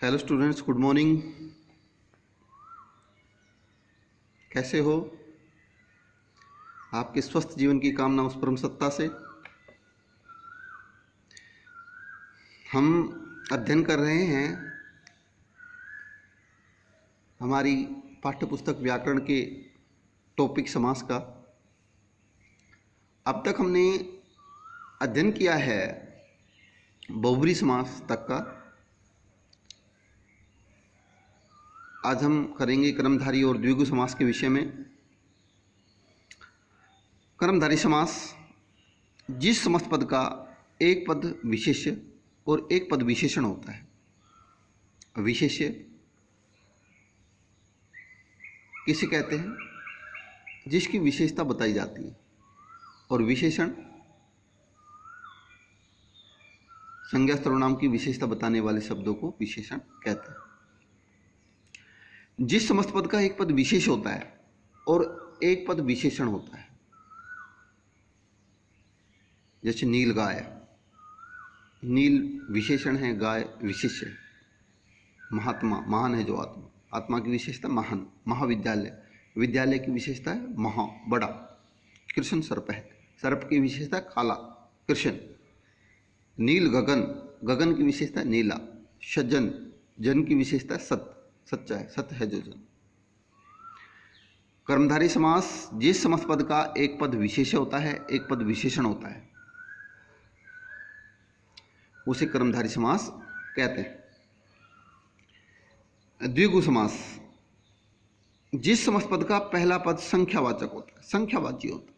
Hello students, good morning. कैसे हो? आपके स्वस्थ जीवन की कामना उस परम सत्ता से। हम अध्ययन कर रहे हैं हमारी पाठ्य पुस्तक व्याकरण के टॉपिक समास का। अब तक हमने अध्ययन किया है बहुब्री समास तक का। आज हम करेंगे कर्मधारी और द्विगु समास के विषय में। कर्मधारी समास जिस समस्त पद का एक पद विशेष्य और एक पद विशेषण होता है। विशेष्य किसे कहते हैं? जिसकी विशेषता बताई जाती है। और विशेषण संज्ञा सर्वनाम की विशेषता बताने वाले शब्दों को विशेषण कहते हैं। जिस समस्त पद का एक पद विशेष होता है और एक पद विशेषण होता है, जैसे नील गाय। नील विशेषण है, गाय विशेष्य है। महात्मा, महान है जो आत्मा, आत्मा की विशेषता महान। महाविद्यालय, विद्यालय की विशेषता है महा, बड़ा। कृष्ण सर्प है, सर्प की विशेषता काला, कृष्ण। नील गगन, गगन की विशेषता नीला। सज्जन, जन की विशेषता सत्य, सच्चा है, सत्य है जो जन। कर्मधारी समास जिस समस्त पद का एक पद विशेष होता है, एक पद विशेषण होता है, उसे कर्मधारी समास कहते हैं। द्विगु समास जिस समस्त पद का पहला पद संख्यावाचक होता है, संख्यावाची होता है।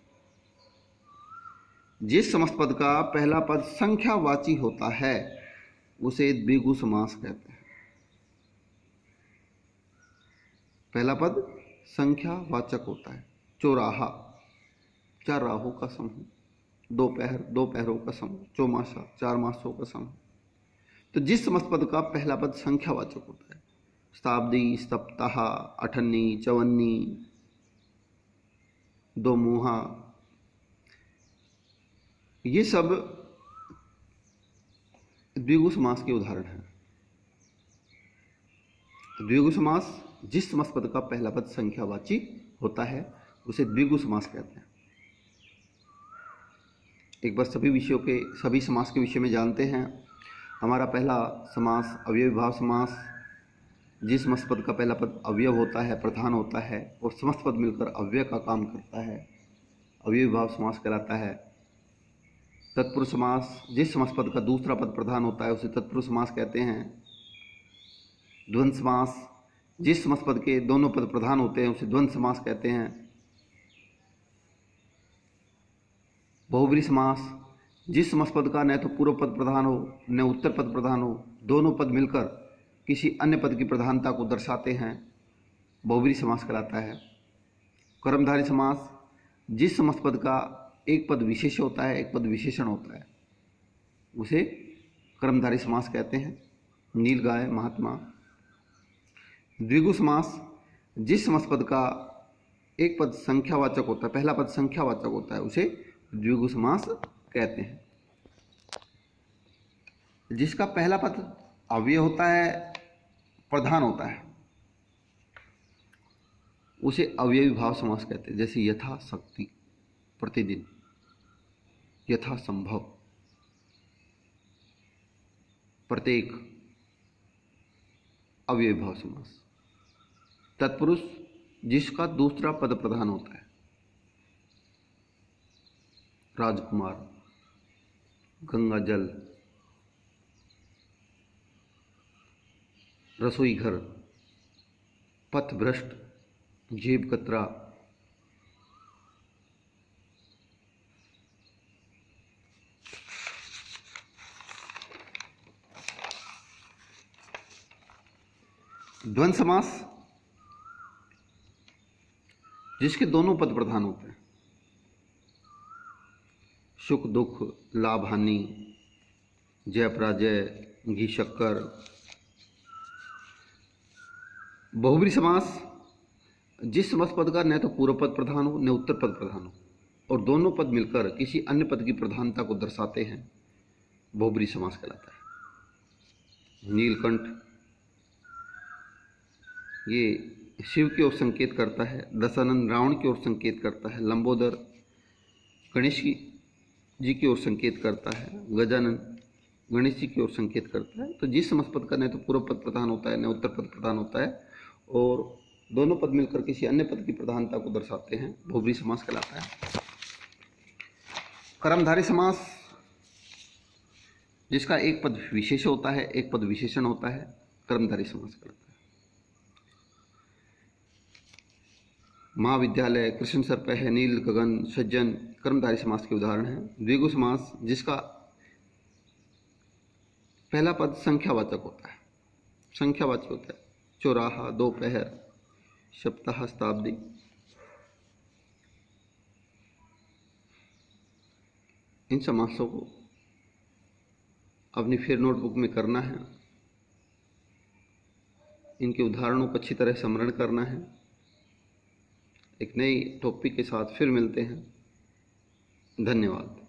जिस समस्त पद का पहला पद संख्यावाची होता है उसे द्विगु समास कहते हैं। पहला पद संख्यावाचक होता है। चौराहा, चार राहों का समूह। दोपहर, दो पहरों का समूह। चौमासा, चार मासों का समूह। तो जिस समस्त पद का पहला पद संख्यावाचक होता है, शताब्दी, सप्ताह, अठन्नी, चवन्नी, दो मुहा, ये सब द्विगु समास के उदाहरण हैं। द्विगु समास जिस समस्त पद का पहला पद संख्यावाची होता है उसे द्विगु समास कहते हैं। एक बार सभी विषयों के सभी समास के विषय में जानते हैं। हमारा पहला समास अवयवी भाव समास। जिस समस्त पद का पहला पद अवयव होता है, प्रधान होता है और समस्त पद मिलकर अव्यय का काम करता है, अवयवी भाव समास कहलाता है। तत्पुरुष समास जिस समस्त पद का दूसरा पद प्रधान होता है उसे तत्पुरुष समास कहते हैं। द्वंद्व समास जिस समस्त पद के दोनों पद प्रधान होते हैं उसे द्वंद्व समास कहते हैं। बहुब्री समास जिस समस्त पद का न तो पूर्व पद प्रधान हो न उत्तर पद प्रधान हो, दोनों पद मिलकर किसी अन्य पद की प्रधानता को दर्शाते हैं, बहुब्री समास कहलाता है। कर्मधारी समास जिस समस्त पद का एक पद विशेष होता है, एक पद विशेषण होता है, उसे कर्मधारी समास कहते हैं। नील गाय, महात्मा। द्विगु समास जिस समस्त पद का एक पद संख्यावाचक होता है, पहला पद संख्यावाचक होता है, उसे द्विगु समास कहते हैं। जिसका पहला पद अव्यय होता है, प्रधान होता है, उसे अवयवी भाव समास कहते हैं। जैसे यथा शक्ति, प्रतिदिन, यथा संभव, प्रत्येक, अवयवी भाव समास। तत्पुरुष जिसका दूसरा पद प्रधान होता है, राजकुमार, गंगा जल, रसोई घर, पथभ्रष्ट, जेब कतरा। द्वंद्व समास जिसके दोनों पद प्रधान होते हैं, सुख दुख, लाभ हानि, जय पराजय, घी शक्कर। बहुब्री समास जिस समस्त पद का न तो पूर्व पद प्रधान हो न उत्तर पद प्रधान हो और दोनों पद मिलकर किसी अन्य पद की प्रधानता को दर्शाते हैं, बहुब्री समास कहलाता है। नीलकंठ, ये शिव की ओर संकेत करता है, दशानन रावण की ओर संकेत करता है, लंबोदर गणेश जी की ओर संकेत करता है, गजानन गणेश जी की ओर संकेत करता है। तो जिस समास पद का न तो पूर्व पद प्रधान होता है न उत्तर पद प्रधान होता है और दोनों पद मिलकर किसी अन्य पद की प्रधानता को दर्शाते हैं, बहुब्रीहि समास कहलाता है। कर्मधारय समास, जिसका एक पद विशेष होता है एक पद विशेषण होता है, कर्मधारय समास कहलाता है। महाविद्यालय, कृष्ण सर्पः, नील गगन, सज्जन कर्मधारय समास के उदाहरण हैं। द्विगु समास, जिसका पहला पद संख्यावाचक होता है, संख्यावाचक होता है, चौराहा, दोपहर, सप्ताह, शताब्दी। इन समासों को अपनी फिर नोटबुक में करना है, इनके उदाहरणों को अच्छी तरह स्मरण करना है। एक नई टॉपिक के साथ फिर मिलते हैं। धन्यवाद।